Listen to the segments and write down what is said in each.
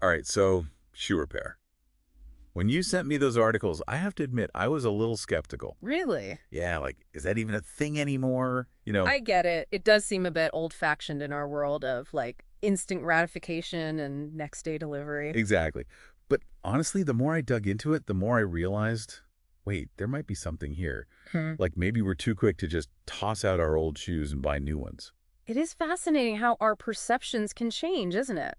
All right, so shoe repair. When you sent me those articles, I have to admit, I was a little skeptical. Really? Yeah, like, is that even a thing anymore? You know, I get it. It does seem a bit old-fashioned in our world of like instant gratification and next day delivery. exactly. But honestly, the more I dug into it, the more I realized, wait, there might be something here. Hmm. Like maybe we're too quick to just toss out our old shoes and buy new ones. It is fascinating how our perceptions can change, isn't it?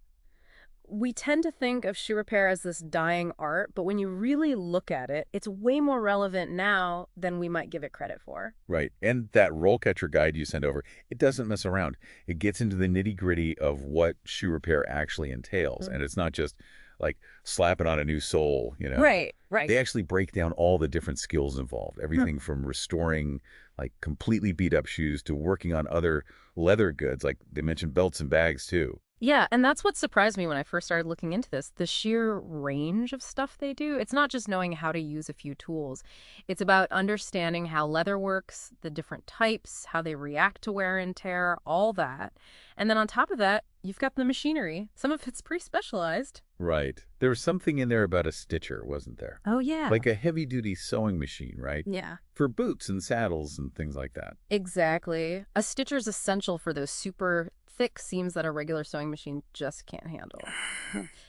We tend to think of shoe repair as this dying art, but when you really look at it, it's way more relevant now than we might give it credit for. Right. And that roll catcher guide you sent over, it doesn't mess around. It gets into the nitty gritty of what shoe repair actually entails. Mm. And it's not just like slapping on a new sole. Right, right. They actually break down all the different skills involved, Huh. everything from restoring like completely beat up shoes to working on other leather goods. Like they mentioned belts and bags too. Yeah, and that's what surprised me when I first started looking into this. The sheer range of stuff they do. It's not just knowing how to use a few tools. It's about understanding how leather works, the different types, how they react to wear and tear, all that. And then on top of that, you've got the machinery. Some of it's pretty specialized. Right. There was something in there about a stitcher, wasn't there? Oh, yeah. Like a heavy duty sewing machine, right? Yeah. For boots and saddles and things like that. Exactly. A stitcher's essential for those super thick seams that a regular sewing machine just can't handle.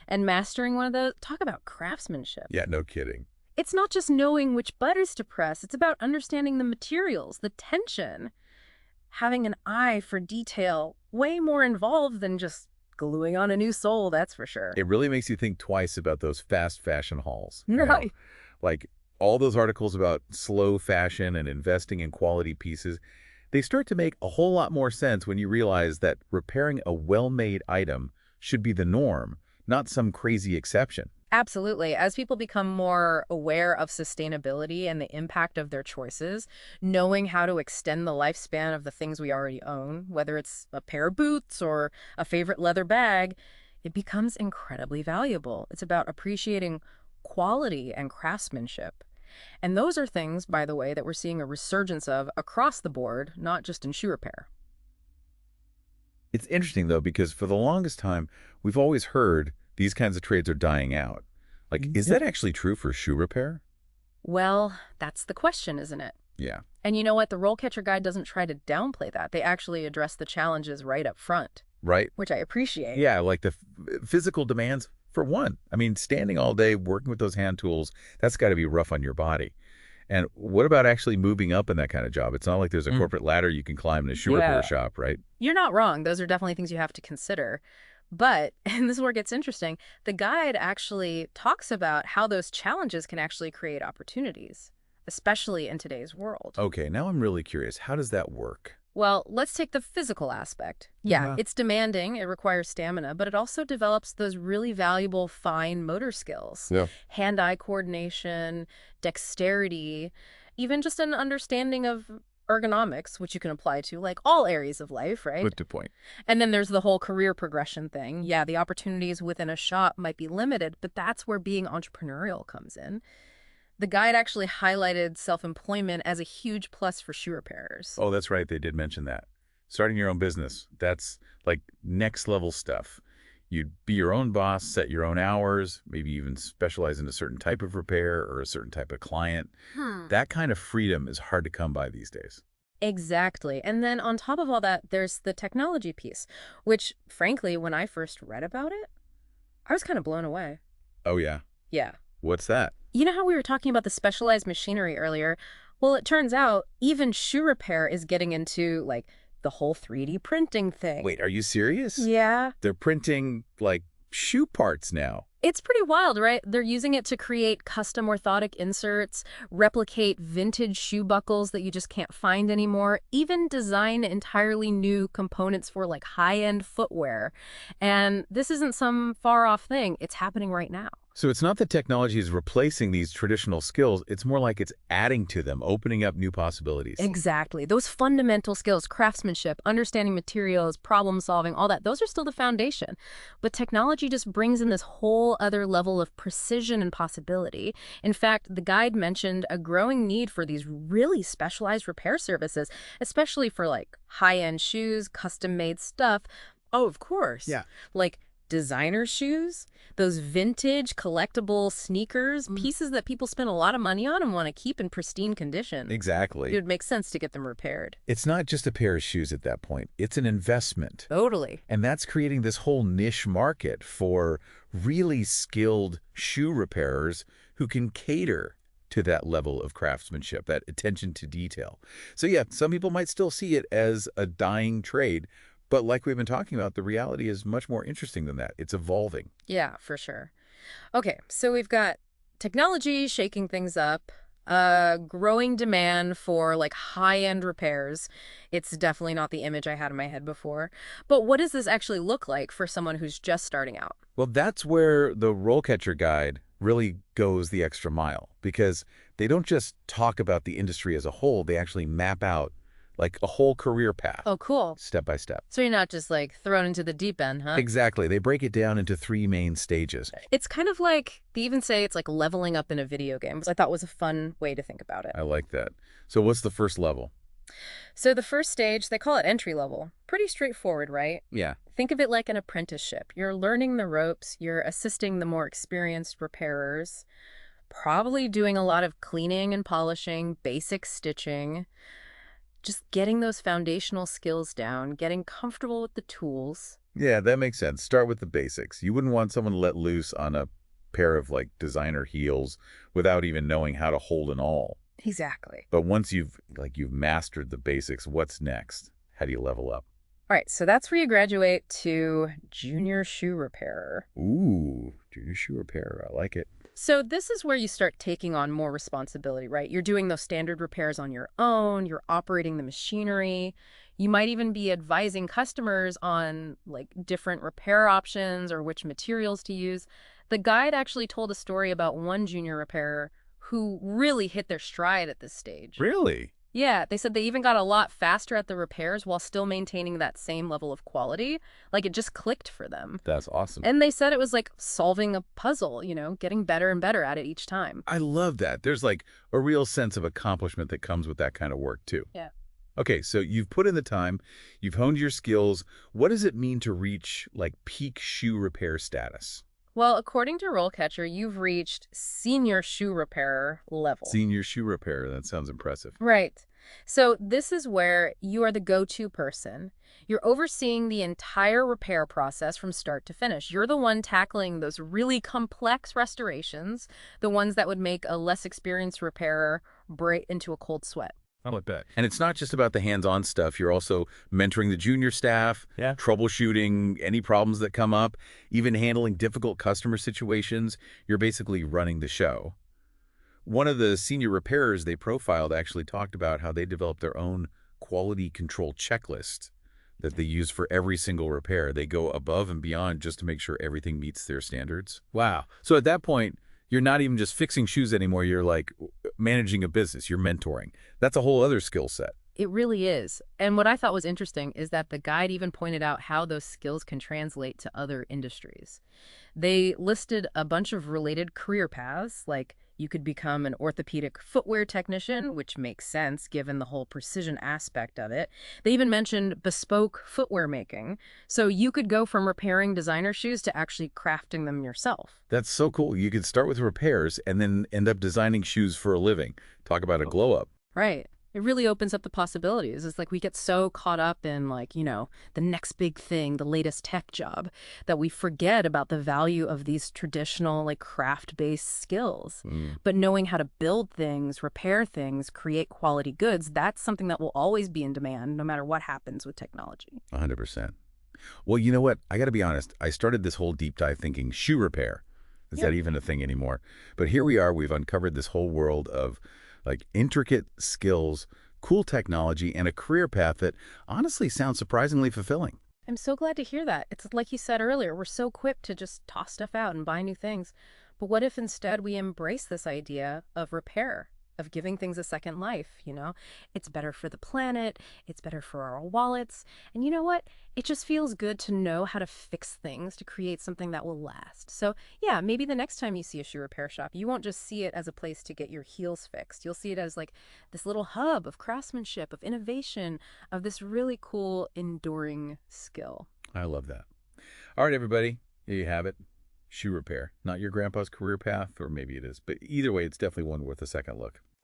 And mastering one of those, talk about craftsmanship. Yeah, no kidding. It's not just knowing which buttons to press, it's about understanding the materials, the tension, having an eye for detail, way more involved than just gluing on a new sole, that's for sure. It really makes you think twice about those fast fashion hauls. Right. Like all those articles about slow fashion and investing in quality pieces, they start to make a whole lot more sense when you realize that repairing a well-made item should be the norm, not some crazy exception. Absolutely. As people become more aware of sustainability and the impact of their choices, knowing how to extend the lifespan of the things we already own, whether it's a pair of boots or a favorite leather bag, it becomes incredibly valuable. It's about appreciating quality and craftsmanship. And those are things, by the way, that we're seeing a resurgence of across the board, not just in shoe repair. It's interesting, though, because for the longest time, we've always heard these kinds of trades are dying out. Like, is Yep. that actually true for shoe repair? Well, that's the question, isn't it? Yeah. And you know what? The Rollcatcher Guide doesn't try to downplay that. They actually address the challenges right up front, Right? which I appreciate. Yeah, like the physical demands for one. I mean, standing all day working with those hand tools, that's got to be rough on your body. And what about actually moving up in that kind of job? It's not like there's a Mm. corporate ladder you can climb in a shoe repair Yeah. shop, right? You're not wrong. Those are definitely things you have to consider. But, and this is where it gets interesting, the guide actually talks about how those challenges can actually create opportunities, especially in today's world. Okay, now I'm really curious. How does that work? Well, let's take the physical aspect. Yeah, Uh-huh. it's demanding, it requires stamina, but it also develops those really valuable fine motor skills. Yeah. Hand-eye coordination, dexterity, even just an understanding of ergonomics, which you can apply to like all areas of life, right? Good to point. And then there's the whole career progression thing. Yeah, the opportunities within a shop might be limited, but that's where being entrepreneurial comes in. The guide actually highlighted self-employment as a huge plus for shoe repairers. Oh, that's right. They did mention that. Starting your own business, that's like next level stuff. You'd be your own boss, set your own hours, maybe even specialize in a certain type of repair or a certain type of client. Hmm. That kind of freedom is hard to come by these days. Exactly. And then on top of all that, there's the technology piece, which, frankly, when I first read about it, I was kind of blown away. Oh, yeah. Yeah. What's that? You know how we were talking about the specialized machinery earlier? Well, it turns out even shoe repair is getting into, like, the whole 3D printing thing. Wait, are you serious? Yeah. They're printing, like, shoe parts now. It's pretty wild, right? They're using it to create custom orthotic inserts, replicate vintage shoe buckles that you just can't find anymore, even design entirely new components for like high-end footwear. And this isn't some far-off thing. It's happening right now. So it's not that technology is replacing these traditional skills. It's more like it's adding to them, opening up new possibilities. Exactly. Those fundamental skills, craftsmanship, understanding materials, problem solving, all that, those are still the foundation. But technology just brings in this whole other level of precision and possibility. In fact, the guide mentioned a growing need for these really specialized repair services, especially for like high-end shoes, custom-made stuff. Oh, of course. Yeah. Like designer shoes, those vintage collectible sneakers, pieces that people spend a lot of money on and want to keep in pristine condition. It Exactly. would make sense to get them repaired. It's not just a pair of shoes at that point. It's an investment. Totally. And that's creating this whole niche market for really skilled shoe repairers who can cater to that level of craftsmanship, that attention to detail. So yeah, some people might still see it as a dying trade, but like we've been talking about, the reality is much more interesting than that. It's evolving. Yeah, for sure. Okay, so we've got technology shaking things up, growing demand for like high-end repairs. It's definitely not the image I had in my head before. But what does this actually look like for someone who's just starting out? Well, that's where the RoleCatcher guide really goes the extra mile, because they don't just talk about the industry as a whole, they actually map out like a whole career path, Oh, cool. step by step. So you're not just like thrown into the deep end, huh? Exactly. They break it down into 3 main stages. It's kind of like, they even say it's like leveling up in a video game, which I thought was a fun way to think about it. I like that. So what's the first level? So the first stage, they call it entry level. Pretty straightforward, right? Yeah. Think of it like an apprenticeship. You're learning the ropes, you're assisting the more experienced repairers, probably doing a lot of cleaning and polishing, basic stitching, just getting those foundational skills down, getting comfortable with the tools. Yeah, that makes sense. Start with the basics. You wouldn't want someone let loose on a pair of like designer heels without even knowing how to hold an awl. Exactly. But once you've mastered the basics, what's next? How do you level up? All right, so that's where you graduate to junior shoe repairer. Ooh, junior shoe repairer. I like it. So this is where you start taking on more responsibility, right? You're doing those standard repairs on your own, you're operating the machinery. You might even be advising customers on like different repair options or which materials to use. The guide actually told a story about one junior repairer who really hit their stride at this stage. Really? Yeah, they said they even got a lot faster at the repairs while still maintaining that same level of quality. Like it just clicked for them. That's awesome. And they said it was like solving a puzzle, getting better and better at it each time. I love that. There's like a real sense of accomplishment that comes with that kind of work too. Yeah. Okay, so you've put in the time, you've honed your skills. What does it mean to reach like peak shoe repair status? Well, according to RoleCatcher, you've reached senior shoe repairer level. Senior shoe repairer. That sounds impressive. Right. So this is where you are the go-to person. You're overseeing the entire repair process from start to finish. You're the one tackling those really complex restorations, the ones that would make a less experienced repairer break into a cold sweat. I like that. And it's not just about the hands-on stuff. You're also mentoring the junior staff, troubleshooting any problems that come up, even handling difficult customer situations. You're basically running the show. One of the senior repairers they profiled actually talked about how they developed their own quality control checklist that they use for every single repair. They go above and beyond just to make sure everything meets their standards. Wow. So at that point, you're not even just fixing shoes anymore. You're like managing a business. You're mentoring. That's a whole other skill set. It really is. And what I thought was interesting is that the guide even pointed out how those skills can translate to other industries. They listed a bunch of related career paths, like you could become an orthopedic footwear technician, which makes sense given the whole precision aspect of it. They even mentioned bespoke footwear making. So you could go from repairing designer shoes to actually crafting them yourself. That's so cool. You could start with repairs and then end up designing shoes for a living. Talk about a glow up. Right. It really opens up the possibilities. It's like we get so caught up in the next big thing, the latest tech job, that we forget about the value of these traditional like craft-based skills. But knowing how to build things, repair things, create quality goods, that's something that will always be in demand no matter what happens with technology. 100%. Well, you know what? I got to be honest. I started this whole deep dive thinking shoe repair. Is that even a thing anymore? But here we are. We've uncovered this whole world of like intricate skills, cool technology, and a career path that honestly sounds surprisingly fulfilling. I'm so glad to hear that. It's like you said earlier, we're so quick to just toss stuff out and buy new things. But what if instead we embrace this idea of repair, of giving things a second life, It's better for the planet, it's better for our wallets, and you know what? It just feels good to know how to fix things to create something that will last. So yeah, maybe the next time you see a shoe repair shop, you won't just see it as a place to get your heels fixed. You'll see it as like this little hub of craftsmanship, of innovation, of this really cool, enduring skill. I love that. All right, everybody. There you have it. Shoe repair. Not your grandpa's career path, or maybe it is, but either way, it's definitely one worth a second look.